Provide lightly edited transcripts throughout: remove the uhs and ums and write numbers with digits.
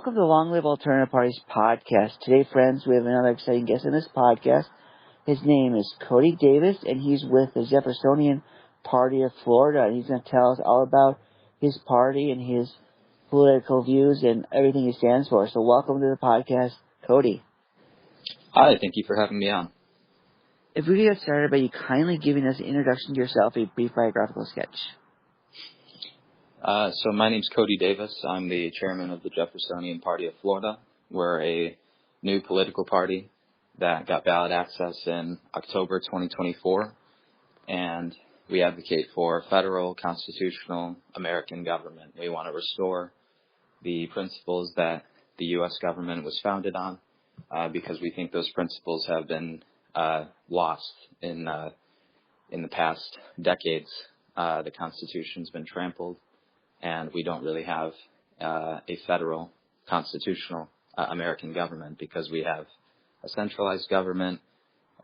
Welcome to the Long Live Alternative Parties podcast. Today, friends, we have another exciting guest in this podcast. His name is Cody Davis, and he's with the Jeffersonian Party of Florida, and he's going to tell us all about his party and his political views and everything he stands for. So welcome to the podcast, Cody. Hi, thank you for having me on. If we could get started by you kindly giving us an introduction to yourself, a brief biographical sketch. So my name's Cody Davis. I'm the chairman of the Jeffersonian Party of Florida. We're a new political party that got ballot access in October 2024, and we advocate for federal, constitutional, American government. We want to restore the principles that the U.S. government was founded on, because we think those principles have been lost in the past decades. The Constitution's been trampled, and we don't really have a federal, constitutional American government because we have a centralized government.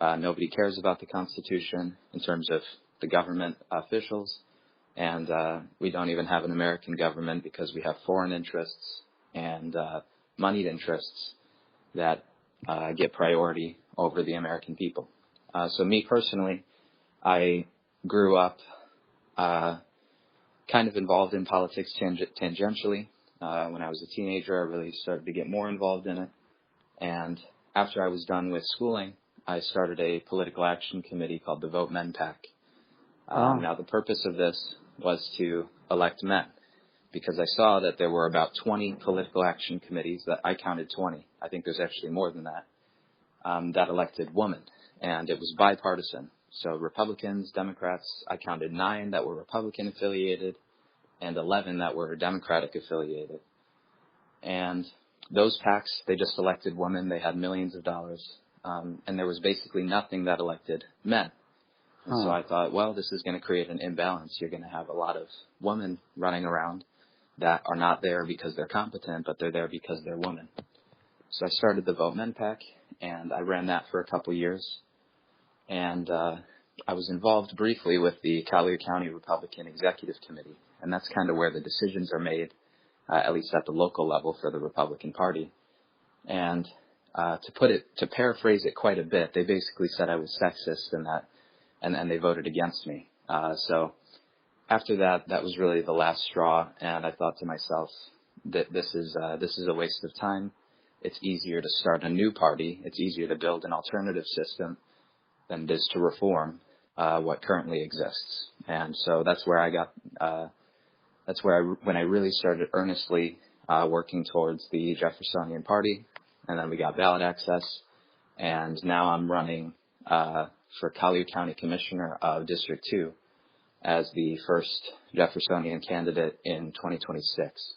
Nobody cares about the Constitution in terms of the government officials, and we don't even have an American government because we have foreign interests and moneyed interests that get priority over the American people. So me personally, I grew up kind of involved in politics tangentially. When I was a teenager, I really started to get more involved in it. And after I was done with schooling, I started a political action committee called the Vote Men PAC. Now, the purpose of this was to elect men, because I saw that there were about 20 political action committees, that I counted 20. I think there's actually more than that, that elected women. And it was bipartisan. So Republicans, Democrats, I counted 9 that were Republican affiliated and 11 that were Democratic affiliated. And those PACs, they just elected women. They had millions of dollars. And there was basically nothing that elected men. And so I thought, well, this is going to create an imbalance. You're going to have a lot of women running around that are not there because they're competent, but they're there because they're women. So I started the Vote Men PAC, and I ran that for a couple years. And I was involved briefly with the Collier County Republican Executive Committee, and that's kind of where the decisions are made, at least at the local level for the Republican Party. And to paraphrase it quite a bit, they basically said I was sexist and they voted against me. So after that, that was really the last straw, and I thought to myself that this is a waste of time. It's easier to start a new party. It's easier to build an alternative system than it is to reform what currently exists. And so that's where when I really started earnestly working towards the Jeffersonian Party, and then we got ballot access, and now I'm running for Collier County Commissioner of District 2 as the first Jeffersonian candidate in 2026.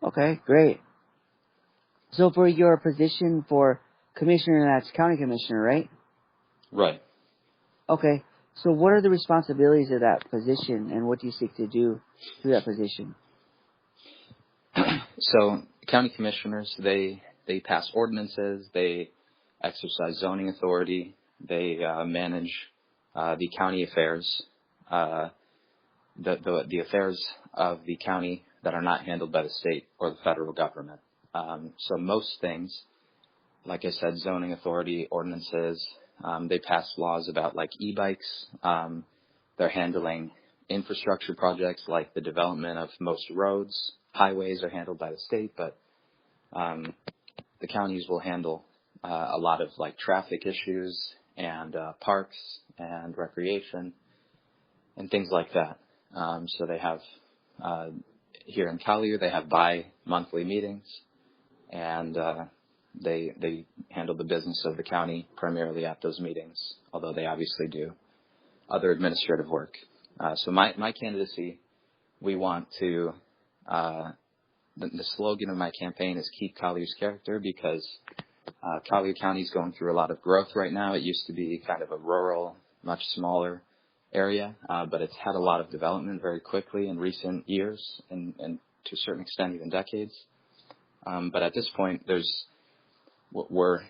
Okay, great. So for your position for commissioner, that's county commissioner, right? Right. Okay. So what are the responsibilities of that position, and what do you seek to do through that position? So county commissioners, they pass ordinances, they exercise zoning authority, they manage the county affairs, the affairs of the county that are not handled by the state or the federal government. So most things, like I said, zoning authority, ordinances. They pass laws about like e-bikes. They're handling infrastructure projects like the development of most roads. Highways are handled by the state, but the counties will handle a lot of like traffic issues and parks and recreation and things like that. So they have, here in Collier, they have bi-monthly meetings, and they handle the business of the county primarily at those meetings, although they obviously do other administrative work. So my candidacy, we want to, the slogan of my campaign is Keep Collier's Character, because Collier County is going through a lot of growth right now. It used to be kind of a rural, much smaller area, but it's had a lot of development very quickly in recent years and to a certain extent even decades. But at this point, we're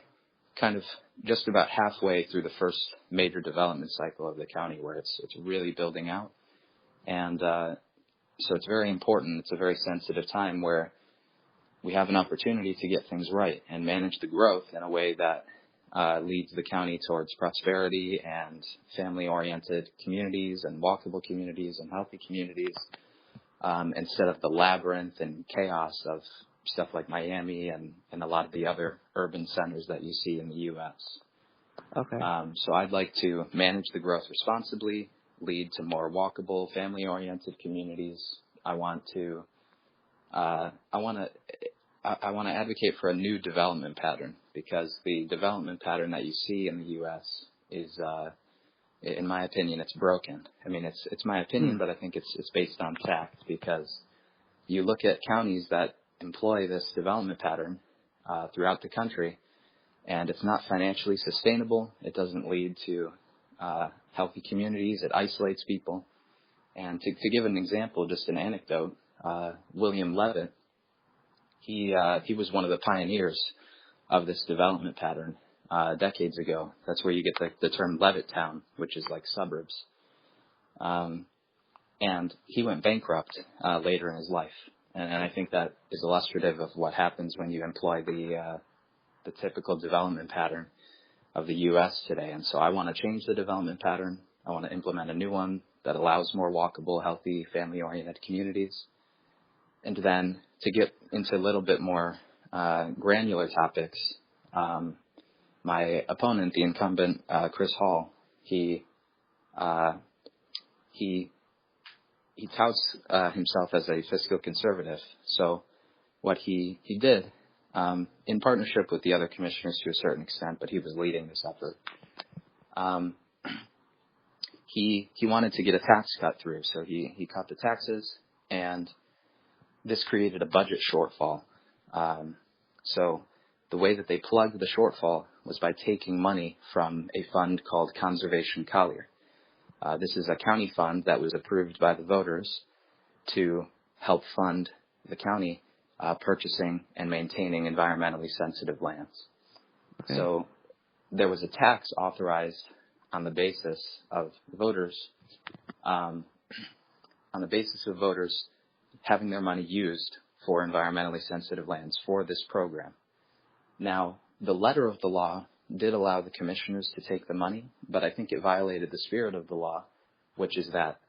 kind of just about halfway through the first major development cycle of the county, where it's really building out. And so it's very important. It's a very sensitive time where we have an opportunity to get things right and manage the growth in a way that leads the county towards prosperity and family-oriented communities and walkable communities and healthy communities, instead of the labyrinth and chaos of stuff like Miami and a lot of the other urban centers that you see in the U.S. Okay. So I'd like to manage the growth responsibly, lead to more walkable, family-oriented communities. I want to advocate for a new development pattern, because the development pattern that you see in the U.S. is, in my opinion, it's broken. I mean, it's my opinion, but I think it's based on fact, because you look at counties that employ this development pattern throughout the country, and it's not financially sustainable. It doesn't lead to healthy communities. It isolates people. And to give an example, just an anecdote, William Levitt, he was one of the pioneers of this development pattern decades ago. That's where you get the term Levittown, which is like suburbs. And he went bankrupt later in his life. And I think that is illustrative of what happens when you employ the typical development pattern of the U.S. today. And so I want to change the development pattern. I want to implement a new one that allows more walkable, healthy, family-oriented communities. And then to get into a little bit more granular topics, my opponent, the incumbent Chris Hall, he touts himself as a fiscal conservative. So what he did, in partnership with the other commissioners to a certain extent, but he was leading this effort, he wanted to get a tax cut through. So he cut the taxes, and this created a budget shortfall. So the way that they plugged the shortfall was by taking money from a fund called Conservation Collier. This is a county fund that was approved by the voters to help fund the county purchasing and maintaining environmentally sensitive lands. Okay. So there was a tax authorized on the basis of voters, having their money used for environmentally sensitive lands for this program. Now, the letter of the law did allow the commissioners to take the money, but I think it violated the spirit of the law, which is that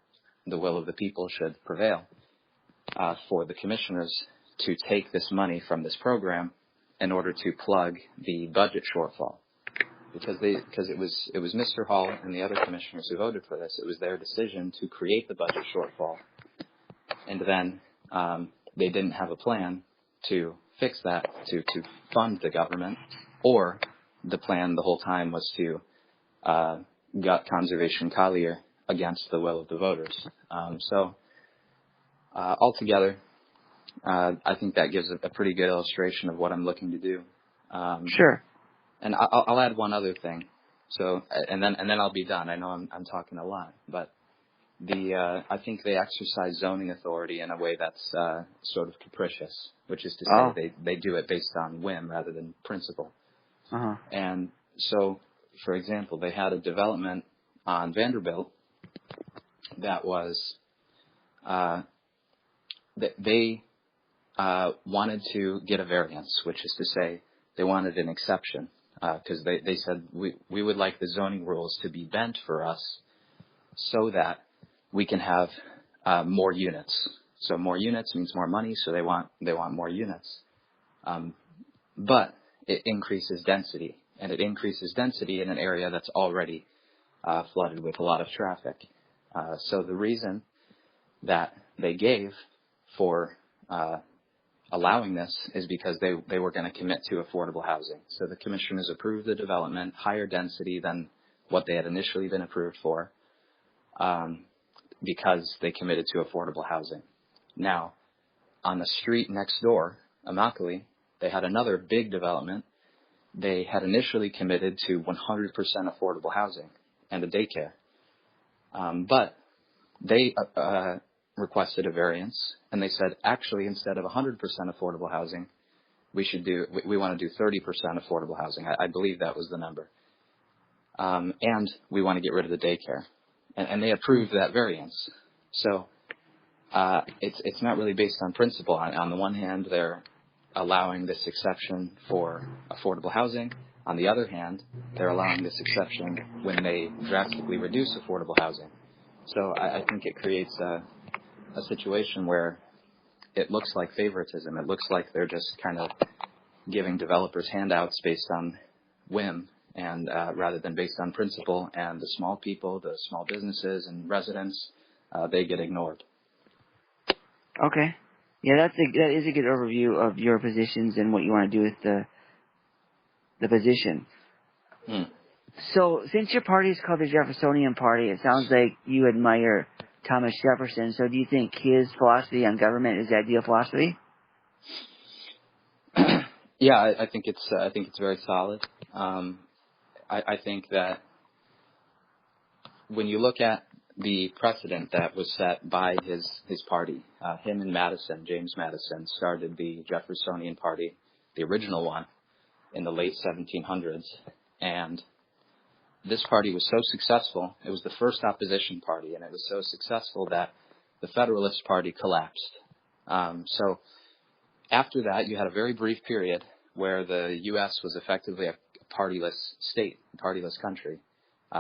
the will of the people should prevail, for the commissioners to take this money from this program in order to plug the budget shortfall. Because it was Mr. Hall and the other commissioners who voted for this. It was their decision to create the budget shortfall. And then they didn't have a plan to fix that, to fund the government, or the plan the whole time was to gut Conservation Collier against the will of the voters. So altogether, I think that gives a pretty good illustration of what I'm looking to do. Sure. And I'll add one other thing. So, and then I'll be done. I know I'm talking a lot, but I think they exercise zoning authority in a way that's sort of capricious, which is to say they do it based on whim rather than principle. Uh-huh. And so, for example, they had a development on Vanderbilt that was they wanted to get a variance, which is to say they wanted an exception, because they said we would like the zoning rules to be bent for us so that we can have more units. So more units means more money, so they want more units. But it increases density, and it increases density in an area that's already flooded with a lot of traffic. So the reason that they gave for allowing this is because they were going to commit to affordable housing. So the commissioners approved the development, higher density than what they had initially been approved for, because they committed to affordable housing. Now, on the street next door, Immokalee, they had another big development. They had initially committed to 100% affordable housing and a daycare. But they requested a variance, and they said, actually, instead of 100% affordable housing, we want to do 30% affordable housing. I believe that was the number. And we want to get rid of the daycare. And they approved that variance. So it's not really based on principle. On the one hand, they're allowing this exception for affordable housing. On the other hand, they're allowing this exception when they drastically reduce affordable housing. So I think it creates a situation where it looks like favoritism. It looks like they're just kind of giving developers handouts based on whim, and rather than based on principle. And the small people, the small businesses and residents, they get ignored. Okay. Yeah, that is a good overview of your positions and what you want to do with the position. So, since your party is called the Jeffersonian Party, it sounds like you admire Thomas Jefferson. So, do you think his philosophy on government is the ideal philosophy? Yeah, I think it's very solid. I think that when you look at the precedent that was set by his party, him and Madison, James Madison, started the Jeffersonian Party, the original one, in the late 1700s, and this party was so successful. It was the first opposition party, and it was so successful that the Federalist Party collapsed. So after that, you had a very brief period where the U.S. was effectively a partyless state, a partyless country.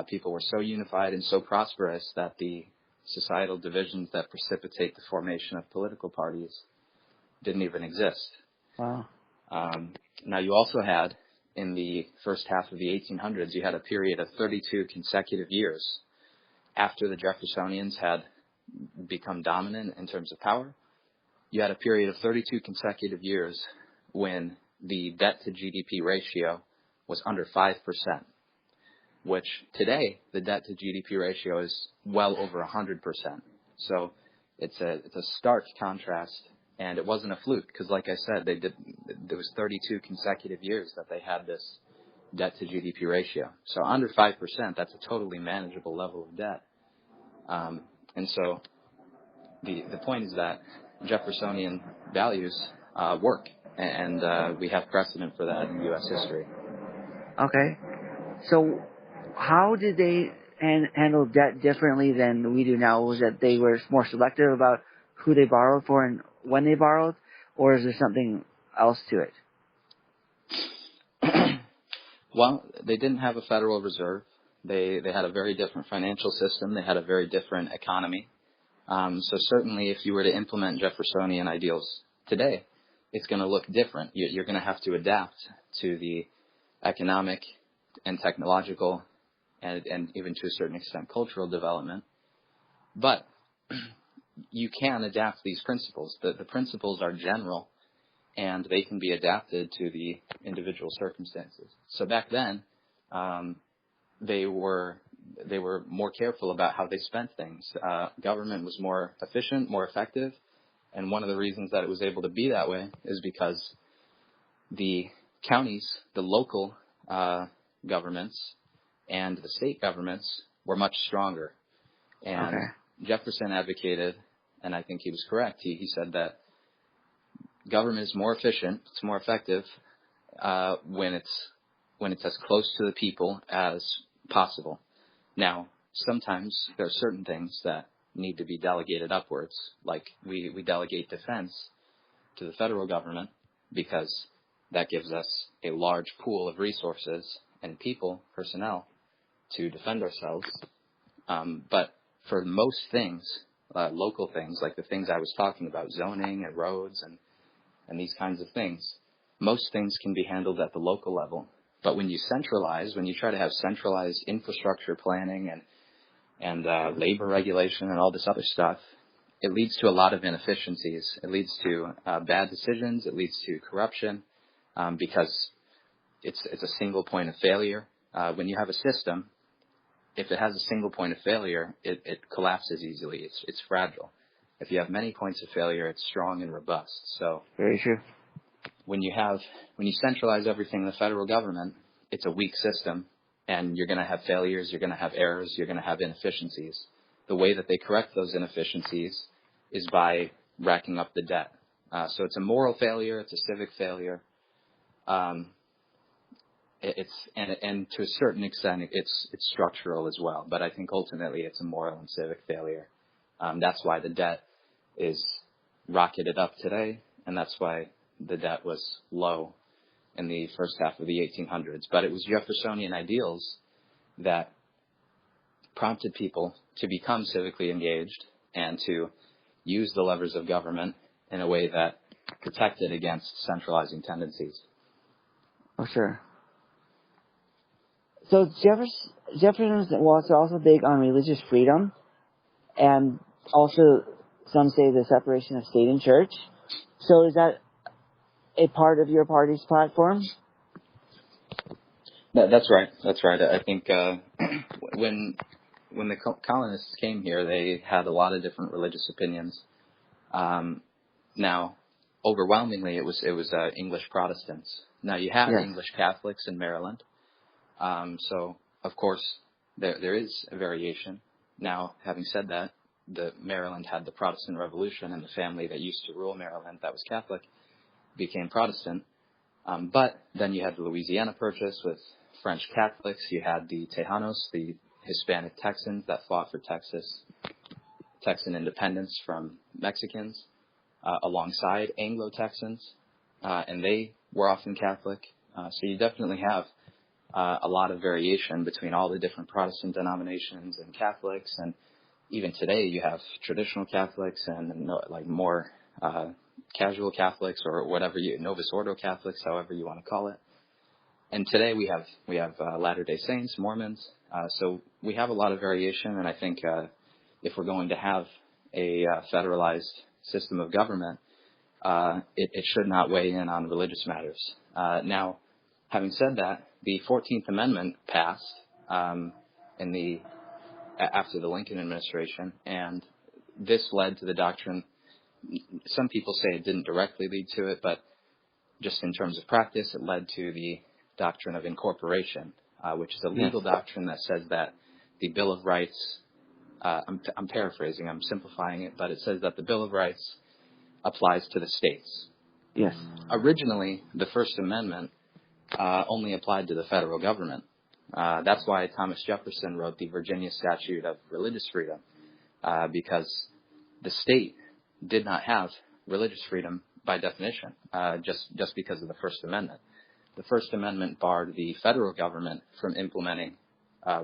People were so unified and so prosperous that the societal divisions that precipitate the formation of political parties didn't even exist. Wow. Now, you also had, in the first half of the 1800s, you had a period of 32 consecutive years after the Jeffersonians had become dominant in terms of power. You had a period of 32 consecutive years when the debt to GDP ratio was under 5%, which today the debt to GDP ratio is well over 100%. So it's a stark contrast, and it wasn't a fluke because, like I said, there was 32 consecutive years that they had this debt to GDP ratio. So under 5%, that's a totally manageable level of debt. And so the point is that Jeffersonian values work, and we have precedent for that in U.S. history. Okay. So how did they handle debt differently than we do now? Was that they were more selective about who they borrowed for and when they borrowed, or is there something else to it? Well, they didn't have a Federal Reserve. They had a very different financial system. They had a very different economy. So certainly if you were to implement Jeffersonian ideals today, it's going to look different. You're going to have to adapt to the economic and technological and even to a certain extent cultural development. But you can adapt these principles. The principles are general, and they can be adapted to the individual circumstances. So back then, they were more careful about how they spent things. Government was more efficient, more effective, and one of the reasons that it was able to be that way is because the counties, the local governments, and the state governments were much stronger. And Okay. Jefferson advocated, and I think he was correct, he said that government is more efficient, it's more effective when it's as close to the people as possible. Now, sometimes there are certain things that need to be delegated upwards, like we delegate defense to the federal government because that gives us a large pool of resources and people, personnel, to defend ourselves. But for most things, local things, like the things I was talking about, zoning and roads and these kinds of things, most things can be handled at the local level. But when you centralize, when you try to have centralized infrastructure planning and labor regulation and all this other stuff, it leads to a lot of inefficiencies. It leads to bad decisions. It leads to corruption because it's a single point of failure. When you have a system, if it has a single point of failure, it collapses easily. It's fragile. If you have many points of failure, it's strong and robust. So Very true. when you centralize everything in the federal government, it's a weak system, and you're going to have failures, you're going to have errors, you're going to have inefficiencies. The way that they correct those inefficiencies is by racking up the debt. So it's a moral failure, it's a civic failure. And to a certain extent, it's structural as well. But I think ultimately it's a moral and civic failure. That's why the debt is rocketed up today, and that's why the debt was low in the first half of the 1800s. But it was Jeffersonian ideals that prompted people to become civically engaged and to use the levers of government in a way that protected against centralizing tendencies. Oh, sure. So Jefferson was also big on religious freedom, and also some say the separation of state and church. So is that a part of your party's platform? That's right. That's right. I think when the colonists came here, they had a lot of different religious opinions. Now, overwhelmingly, it was English Protestants. Now, you had English Catholics in Maryland. So, of course, there is a variation. Now, having said that, Maryland had the Protestant Revolution, and the family that used to rule Maryland that was Catholic became Protestant. But then you had the Louisiana Purchase with French Catholics. You had the Tejanos, the Hispanic Texans that fought for Texan independence from Mexicans, alongside Anglo-Texans, and they were often Catholic. So you definitely have a lot of variation between all the different Protestant denominations and Catholics, and even today you have traditional Catholics and like more casual Catholics, or whatever Novus Ordo Catholics, however you want to call it. And today we have Latter-day Saints, Mormons. So we have a lot of variation, and I think if we're going to have a federalized system of government, it should not weigh in on religious matters. Now, having said that, the 14th Amendment passed after the Lincoln administration, and this led to the doctrine. Some people say it didn't directly lead to it, but just in terms of practice, it led to the doctrine of incorporation, which is a legal doctrine that says that the Bill of Rights, I'm paraphrasing, I'm simplifying it, but it says that the Bill of Rights applies to the states. Yes. Originally, the First Amendment only applied to the federal government. That's why Thomas Jefferson wrote the Virginia Statute of Religious Freedom, because the state did not have religious freedom by definition, just because of the First Amendment. The First Amendment barred the federal government from implementing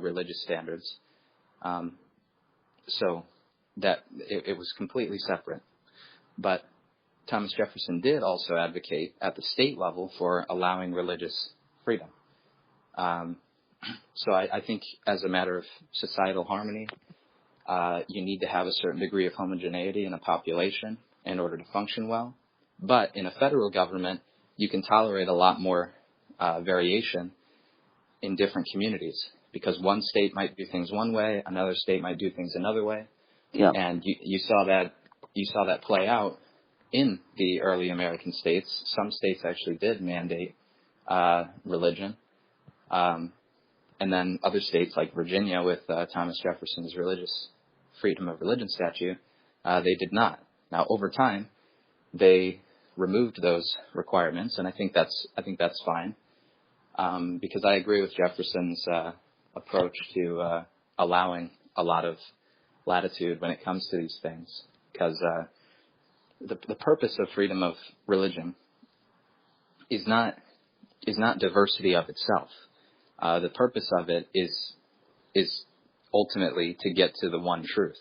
religious standards, so that it was completely separate. But Thomas Jefferson did also advocate at the state level for allowing religious freedom. So I think as a matter of societal harmony, you need to have a certain degree of homogeneity in a population in order to function well. But in a federal government, you can tolerate a lot more variation in different communities, because one state might do things one way, another state might do things another way. Yeah. And you saw that play out in the early American states. Some states actually did mandate religion. And then other states like Virginia with Thomas Jefferson's religious freedom of religion statute, they did not. Now, over time, they removed those requirements, and I think that's fine, because I agree with Jefferson's approach to allowing a lot of latitude when it comes to these things, because the purpose of freedom of religion is not diversity of itself. The purpose of it is ultimately to get to the one truth.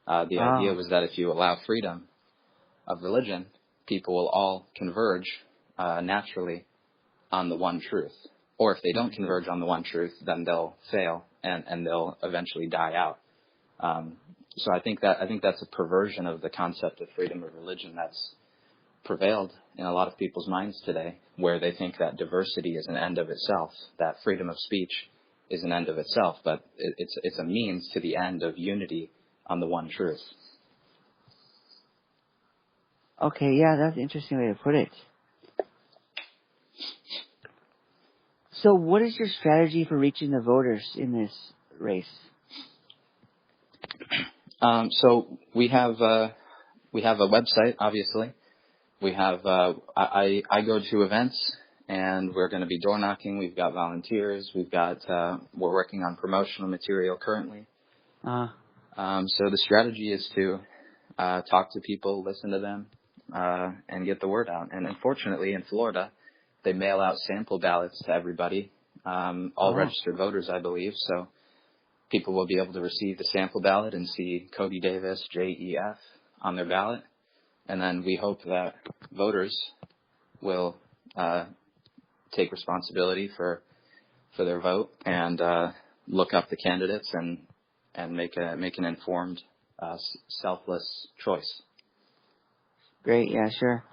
The idea was that if you allow freedom of religion, people will all converge naturally on the one truth. Or if they don't converge on the one truth, then they'll fail and they'll eventually die out. So I think that's a perversion of the concept of freedom of religion that's prevailed in a lot of people's minds today, where they think that diversity is an end of itself, that freedom of speech is an end of itself, but it's a means to the end of unity on the one truth. Okay, yeah, that's an interesting way to put it. So what is your strategy for reaching the voters in this race? So we have a website, obviously. We have I go to events, and we're going to be door knocking. We've got volunteers. We're working on promotional material currently. So the strategy is to talk to people, listen to them, and get the word out. And unfortunately, in Florida, they mail out sample ballots to everybody, all registered voters, I believe. So people will be able to receive the sample ballot and see Cody Davis, JEF, on their ballot. And then we hope that voters will take responsibility for their vote and look up the candidates and make an informed, selfless choice. Great, yeah, sure.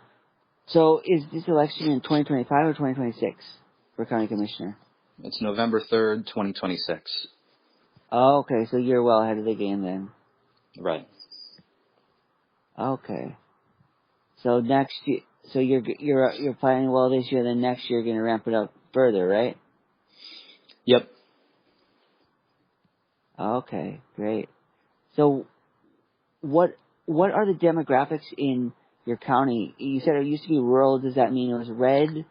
So is this election in 2025 or 2026 for county commissioner? It's November 3rd, 2026. Oh, okay, so you're well ahead of the game then. Right. Okay. So next year, so you're planning well this year. Then next year you're going to ramp it up further, right? Yep. Okay, great. So, what are the demographics in your county? You said it used to be rural. Does that mean it was red?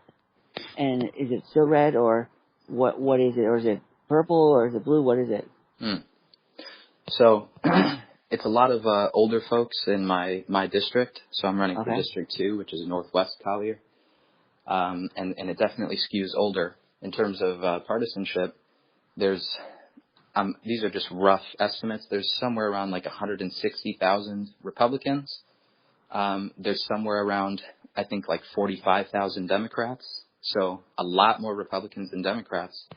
And is it still red, or what is it? Or is it purple, or is it blue? What is it? So it's a lot of older folks in my district. So I'm running for District 2, which is Northwest Collier. And it definitely skews older. In terms of partisanship, there's these are just rough estimates. There's somewhere around like 160,000 Republicans. There's somewhere around, I think, like 45,000 Democrats. So a lot more Republicans than Democrats.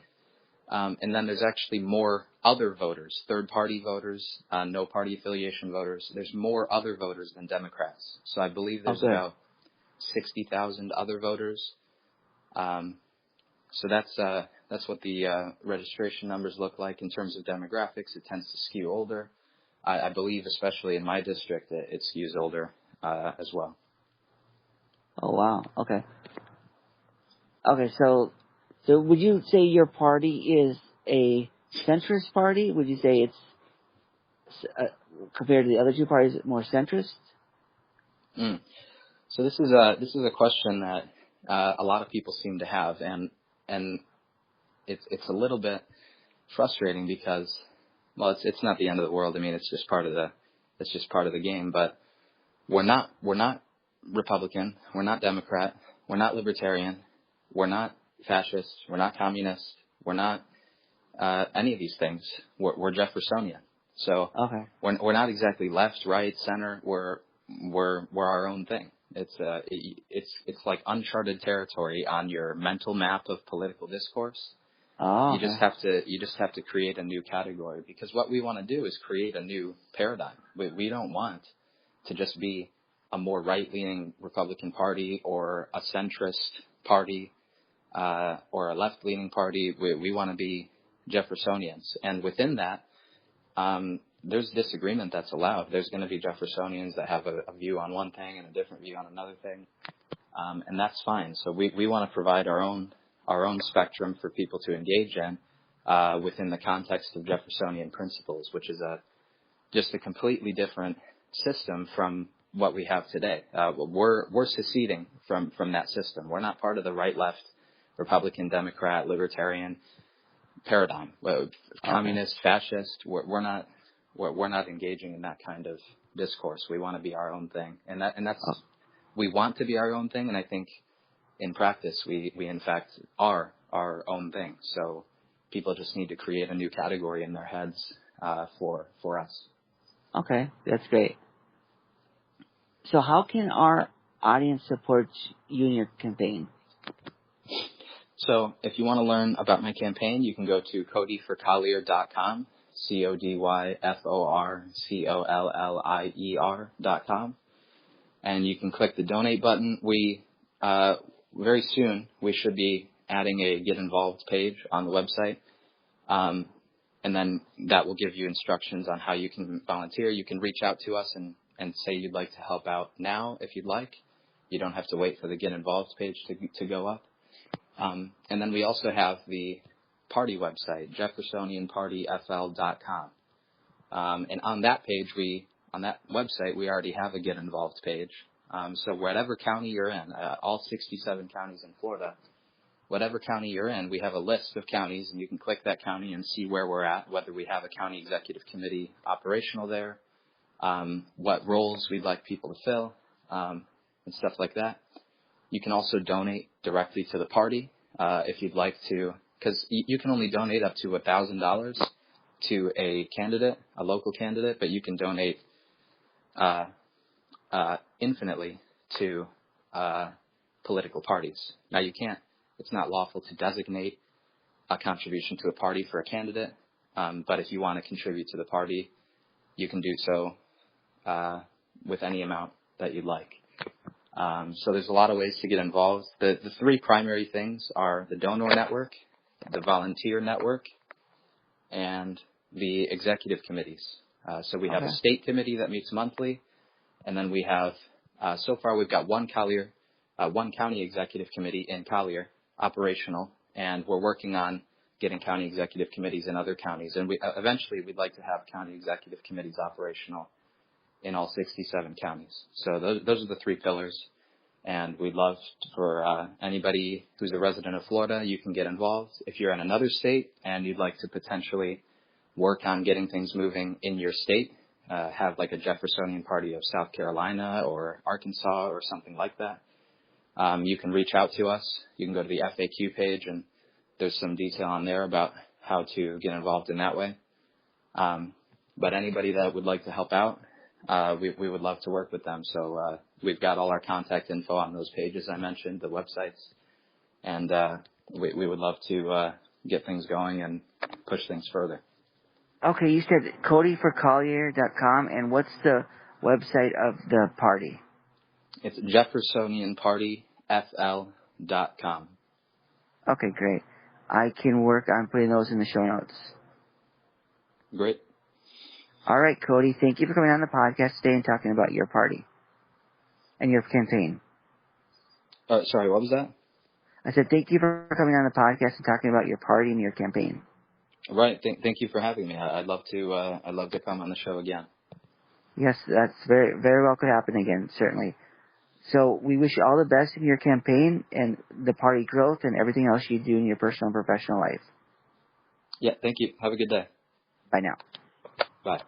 And then there's actually more other voters, third-party voters, no party affiliation voters. There's more other voters than Democrats. So I believe there's about 60,000 other voters. So that's what the registration numbers look like in terms of demographics. It tends to skew older. I believe, especially in my district, it skews older as well. Oh, wow. Okay. Okay, so would you say your party is a centrist party? Would you say it's, compared to the other two parties, more centrist? So this is a question that a lot of people seem to have, and it's a little bit frustrating because, well, it's not the end of the world. I mean, it's just part of the game. But we're not Republican. We're not Democrat. We're not Libertarian. We're not fascist. We're not communist. We're not any of these things. We're Jeffersonian. So we're not exactly left, right, center. We're our own thing. It's like uncharted territory on your mental map of political discourse. You just have to create a new category, because what we want to do is create a new paradigm. We don't want to just be a more right-leaning Republican Party or a centrist party or a left-leaning party. We want to be Jeffersonians, and within that, there's disagreement that's allowed. There's going to be Jeffersonians that have a view on one thing and a different view on another thing, and that's fine. So we want to provide our own spectrum for people to engage in within the context of Jeffersonian principles, which is just a completely different system from what we have today. We're seceding from that system. We're not part of the right-left, Republican, Democrat, Libertarian paradigm. Communist, fascist. We're not engaging in that kind of discourse. We want to be our own thing, and that's we want to be our own thing, and I think in practice we in fact are our own thing. So people just need to create a new category in their heads for us. Okay, that's great. So how can our audience support you in your campaign? So if you want to learn about my campaign, you can go to codyforcollier.com, CODYFORCOLLIER.com, and you can click the donate button. We very soon we should be adding a Get Involved page on the website, and then that will give you instructions on how you can volunteer. You can reach out to us and say you'd like to help out now if you'd like. You don't have to wait for the Get Involved page to go up. And then we also have the party website, JeffersonianPartyFL.com. And on that website, we already have a Get Involved page. So whatever county you're in, all 67 counties in Florida, whatever county you're in, we have a list of counties, and you can click that county and see where we're at, whether we have a county executive committee operational there, what roles we'd like people to fill, and stuff like that. You can also donate directly to the party if you'd like to, because you can only donate up to $1,000 to a candidate, a local candidate, but you can donate infinitely to political parties. Now, it's not lawful to designate a contribution to a party for a candidate, but if you want to contribute to the party, you can do so with any amount that you'd like. So there's a lot of ways to get involved. The three primary things are the donor network, the volunteer network, and the executive committees. So we have a state committee that meets monthly, and then we have, so far we've got one county executive committee in Collier operational, and we're working on getting county executive committees in other counties. And eventually we'd like to have county executive committees operational in all 67 counties. So those are the three pillars. And we'd love for anybody who's a resident of Florida, you can get involved. If you're in another state and you'd like to potentially work on getting things moving in your state, have like a Jeffersonian party of South Carolina or Arkansas or something like that, you can reach out to us. You can go to the FAQ page, and there's some detail on there about how to get involved in that way. But anybody that would like to help out, we would love to work with them. So we've got all our contact info on those pages I mentioned, the websites, and we would love to get things going and push things further. Okay, you said CodyForCollier.com, and what's the website of the party? It's JeffersonianPartyFL.com. Okay, great. I can work on putting those in the show notes. Great. All right, Cody, thank you for coming on the podcast today and talking about your party and your campaign. Sorry, what was that? I said thank you for coming on the podcast and talking about your party and your campaign. Right. Thank you for having me. I'd love to come on the show again. Yes, that's very, very well could happen again, certainly. So we wish you all the best in your campaign and the party growth and everything else you do in your personal and professional life. Yeah, thank you. Have a good day. Bye now. Bye.